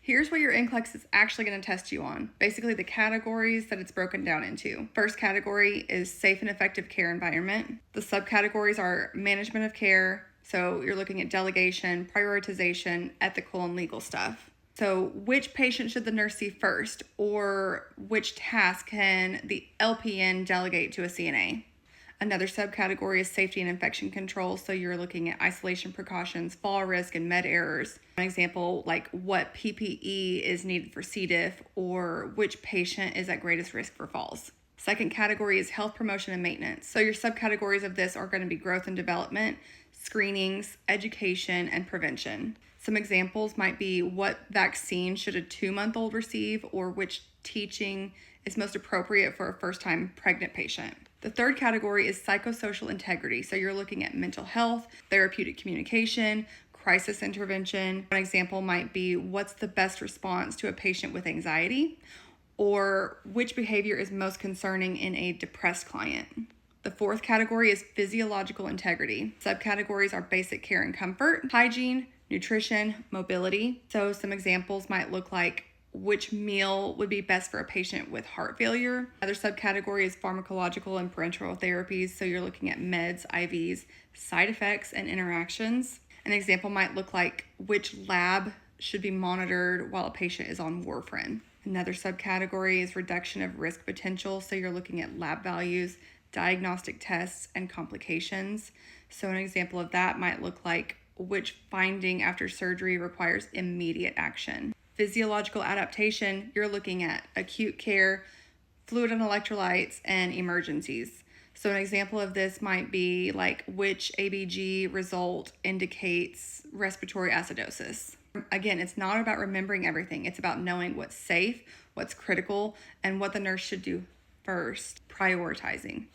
Here's what your NCLEX is actually going to test you on. Basically the categories that it's broken down into. First category is safe and effective care environment. The subcategories are management of care. So you're looking at delegation, prioritization, ethical and legal stuff. So which patient should the nurse see first, or which task can the LPN delegate to a CNA? Another subcategory is safety and infection control. So you're looking at isolation precautions, fall risk, and med errors. An example, like what PPE is needed for C. diff, or which patient is at greatest risk for falls. Second category is health promotion and maintenance. So your subcategories of this are going to be growth and development, screenings, education, and prevention. Some examples might be what vaccine should a 2-month-old receive, or which teaching is most appropriate for a first-time pregnant patient. The third category is psychosocial integrity. So you're looking at mental health, therapeutic communication, crisis intervention. An example might be what's the best response to a patient with anxiety, or which behavior is most concerning in a depressed client. The fourth category is physiological integrity. Subcategories are basic care and comfort, hygiene, nutrition, mobility. So some examples might look like which meal would be best for a patient with heart failure. Another subcategory is pharmacological and parenteral therapies. So you're looking at meds, IVs, side effects, and interactions. An example might look like which lab should be monitored while a patient is on warfarin. Another subcategory is reduction of risk potential. So you're looking at lab values, diagnostic tests, and complications. So an example of that might look like which finding after surgery requires immediate action. Physiological adaptation, you're looking at acute care, fluid and electrolytes, and emergencies. So an example of this might be like which ABG result indicates respiratory acidosis. Again, it's not about remembering everything. It's about knowing what's safe, what's critical, and what the nurse should do first, prioritizing.